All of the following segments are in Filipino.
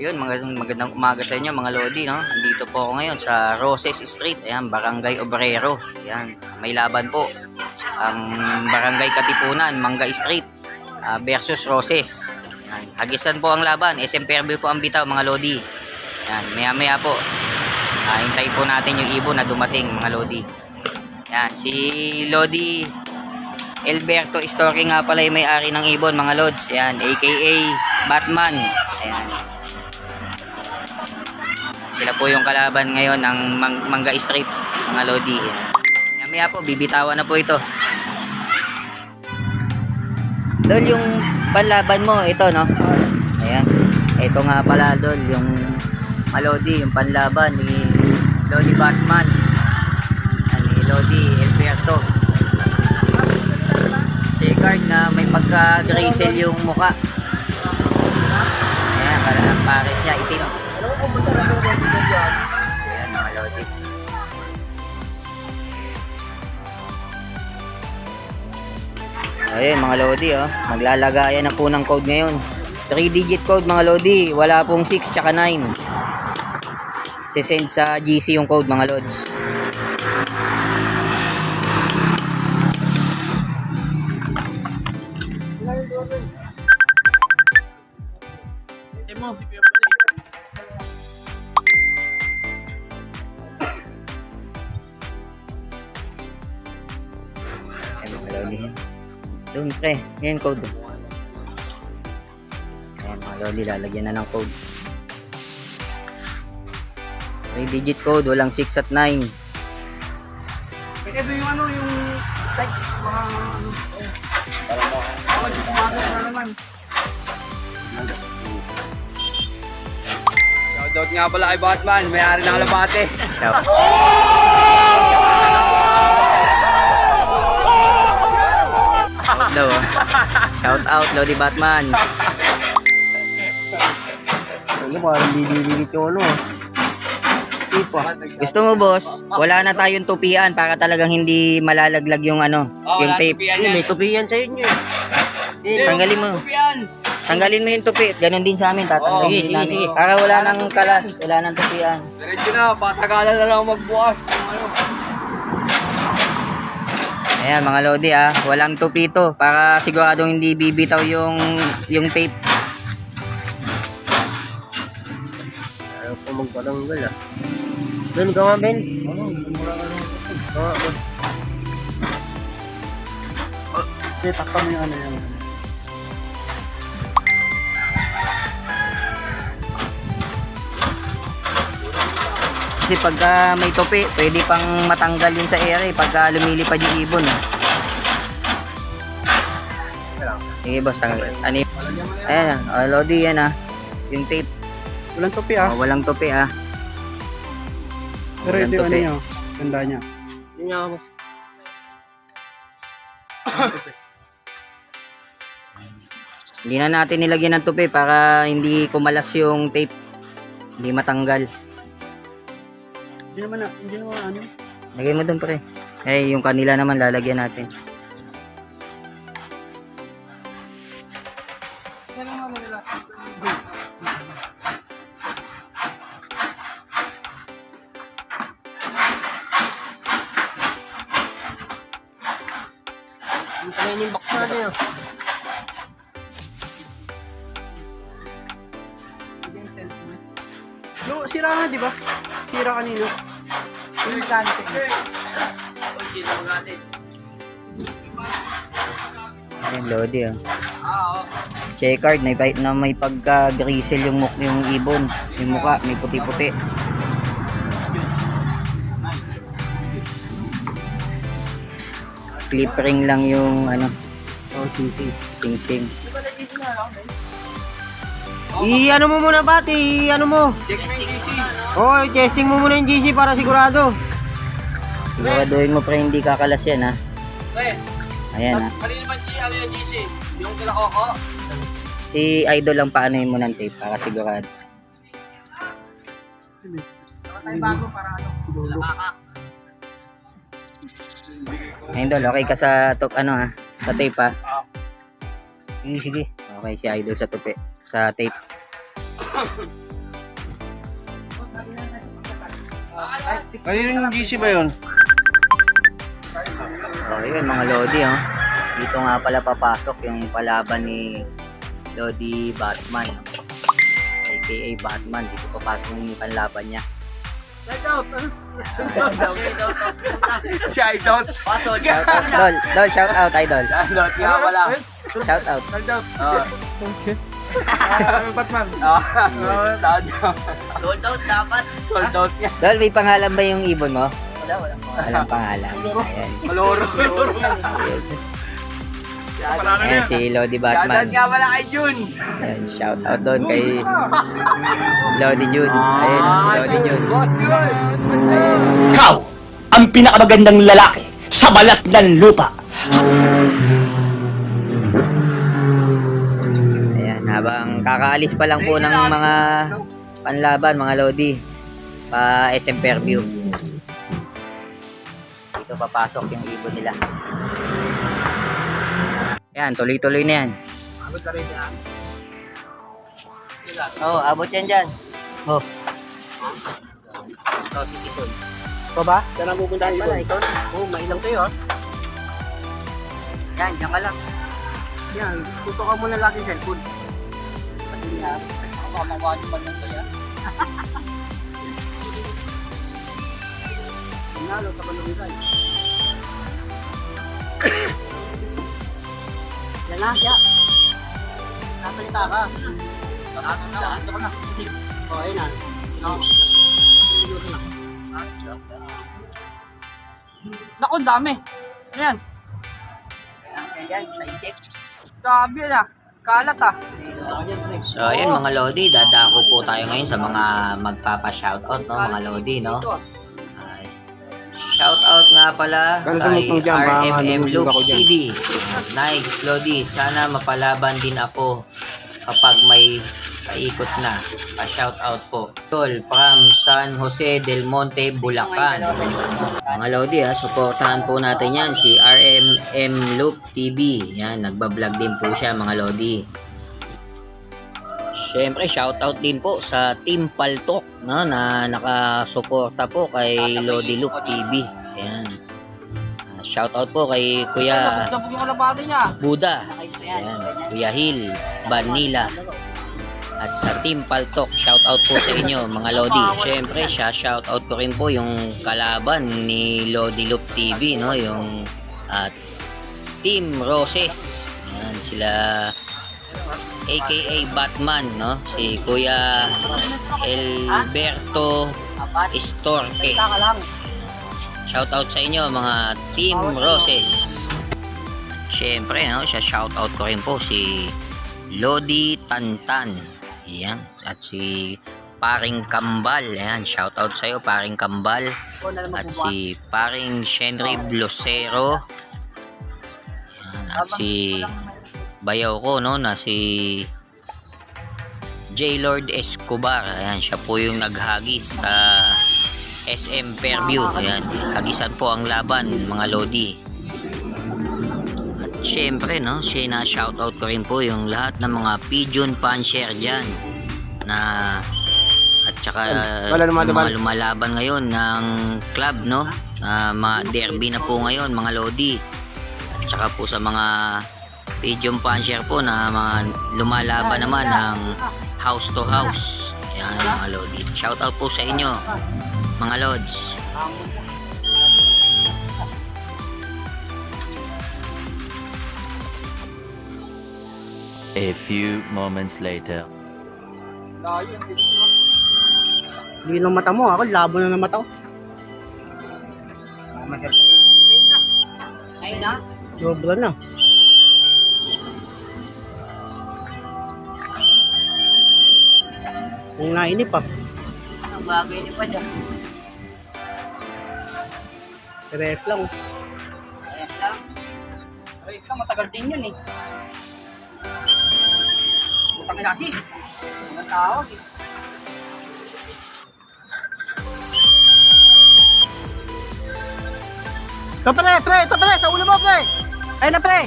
Ayun, magandang umaga sa inyo mga Lodi, no? Andito po ako ngayon sa Roses Street, ayan, Barangay Obrero. Ayan, may laban po. Ang Barangay Katipunan, Mangga Street versus Roses. Ayan, hagisan po ang laban. SM Fairview po ang bitaw mga Lodi. Ayan, maya-maya po. Hintayin po natin yung ibon na dumating mga Lodi. Ayan, si Lodi Alberto Story nga pala yung may-ari ng ibon mga Lods. Ayan, aka Batman. Ayan. Sila po yung kalaban ngayon ng Mangga Street mga Lodi. Maya po, bibitawan na po ito. Dol, yung panlaban mo, ito no? Ayan. Ito nga pala Dol, yung Lodi, yung panlaban ni Lodi Batman. Ni Lodi Alberto. Card na may pagka-grizzle yung muka. Ayan, para ang pares niya, itim. Ayan, mga Lodi. Ayan, mga Lodi, oh. Maglalagayan na po ng code ngayon. 3-digit code, mga Lodi. Wala pong 6 tsaka 9. Sisend sa GC yung code, mga Lods. Doon pre, yan code. Ayan mga Lodi, lalagyan na ng code. 3-digit code, walang 6 at 9. Ito yung ano, yung text, mga ano, para mo, pumasok na naman. Shoutout nga pala kay Batman, may-ari ng Alabate. Shout out Lodi Batman. Ano parang dididikit yung ano. Gusto mo boss, wala na tayong tupian para talagang hindi malalaglag yung ano, yung tape. May tupian sa inyo. Tanggalin mo. Tanggalin mo yung tupi. Ganon din sa amin, tatanggalin din namin. Para wala nang kalas, wala nang tupian. Diretso na, patagalan na lang magbukas. Ayan mga Lodi walang tupi to para siguradong hindi bibitaw yung tape. Ayaw ko magpatanggal Ben, ka nga Ben. Takpan mo yung ano yan. Kasi pagka may tupi, pwede pang matanggal yun sa ere pagka lumilipad yung ibon. Sige boss, tanggal. Ano yun? Ayan, Lodi yan yung tape. Walang tupi Walang tupi Pero ito yung ano nyo, ganda niya. Yun nga boss. Hindi na natin nilagyan ng tupi para hindi kumalas yung tape. Hindi matanggal. Hindi naman ano. Lagay mo dun pre. Yung kanila naman lalagyan natin. Ang kanya yung box natin No, sira nga, di ba? Sira kanino. Yung kante. Ayan, Lodi Checkered na may pagka-grizzle yung ibon. Yung mukha, may puti-puti. Clip ring lang yung ano. Sing-sing. Sing-sing. I-ano mo muna pati, ano mo? Check mo yung GC. Testing mo muna yung GC para sigurado. Siguraduhin mo pre hindi kakalas yan Ayan Kanina ba yung GC? Yung kila Coco? Si Idol lang paanoin mo ng tape para sigurado. Tayo bago para ano? Idol, okay ka sa sa tape Sige. Okay si Idol sa tupi, sa tape. Kanino yung GC ba yun? Oh, yun mga Lodi, oh. Dito nga pala papasok yung palaban ni Lodi Batman. AKA Batman. Dito papasok yung panlaban niya. Shout out. Shout out, Dol, shout out, idol. Shoutout nga pala. Shout out. Batman. Saan dyan? Sold out dapat. Sold out niya. Dol, may pangalan ba yung ibon mo? Wala. Walang pangalan. Ayan. Maloro. Ayan si Lodi Shoutout Batman. nga pala kay Jun. Ayan, shout out doon kay Lodi Jun. Ayan, si Lodi Jun. Ayan. Ikaw ang pinakamagandang lalaki sa balat ng lupa. Ayan, habang kakaalis pa lang po ng mga panlaban, mga Lodi, pa SM Fairview. Dito papasok yung ibon nila. Yan, tuloy-tuloy na yan. Abot ka rin yan. Oo, abot yan dyan. Oh. Ito, si Tison. Ito ba? Saan ang pupuntahan Pala, ito. Oo, mailang tayo ah. Yan, dyan ka lang. Yan, tutukan mo na lagi cellphone. Pati niya. Mamawagi pa lang kaya. Nalo sa balungay. Yan na, ya. Napalita ka. Ito na. O, ayun na. Naku, ang dami. Ayan. Sabi na. Kalat ah. So, ayun mga Lodi, dadako po tayo ngayon sa mga magpapa-shoutout, no, mga Lodi, no? Shoutout nga pala kay RMM Loop TV. Nice, Lodi. Sana mapalaban din ako kapag may paikot na. Pa-shoutout po. Tol, from San Jose del Monte, Bulacan. Mga Lodi, supportahan po natin yan. Si RMM Loop TV. Yan, nagbablog din po siya, mga Lodi. Siyempre, shoutout din po sa Team Paltok, no, na nakasuporta po kay Lodi Loop TV. Ayan. Shoutout po kay Kuya Sabog yung kalapati niya. Buda. Ayan. Kuya Hill, Vanilla. At sa Team Paltok, shoutout po sa inyo mga Lodi. Siyempre, shoutout ko rin po yung kalaban ni Lodi Loop TV, no, yung Team Roses. Ayan, sila AKA Batman, no? Si Kuya Alberto Estorque. Shoutout sa inyo mga Team Roses. Siyempre, no, shoutout ko rin po si Lodi Tantan. Ayan. At si Paring Kambal. Ayan, shoutout sa iyo Paring Kambal. At si Paring Shenry Blosero. Ayan. At si bayaw ko, no, na si J. Lord Escobar. Ayan, siya po yung naghagis sa SM Fairview. Ayan, hagisan po ang laban, mga Lodi. At syempre, no, shoutout ko rin po yung lahat ng mga pigeon puncher dyan na at saka mga lumalaban ngayon ng club, no, mga derby na po ngayon, mga Lodi. At saka po sa mga pigeon puncher po na mga lumalaban naman ng house to house. Yan mga Lodi. Shoutout po sa inyo mga Lods. A few moments later. Hindi ng mata mo, ako labo na ng mata ko. Ayun na. Sobra na. Kung nainip pa. Ang bagay niyo pa dyan. Rest lang. Ayan lang. Ay, ito matagal din yun eh. Butang inasi. Mga tawag eh. Ito pre, sa ulo mo pre. Ayun na pre.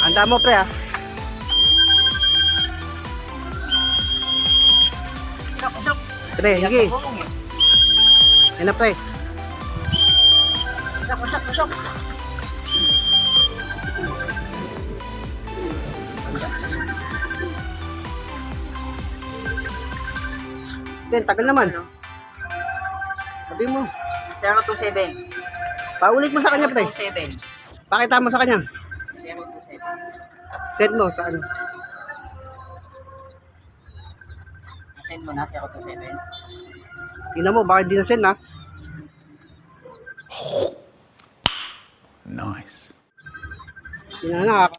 Handa mo pre ha. Stop. Pre, sige. Yan na, pre. Pasok. Yan, tagal naman. Sabi mo. 027. Paulit mo sa kanya, pre. 027. Pakita mo sa kanya. 027. Set mo sa kanya. Send mo na 027. Tingnan mo, baka hindi na send, ha? Nice. Tingnan na,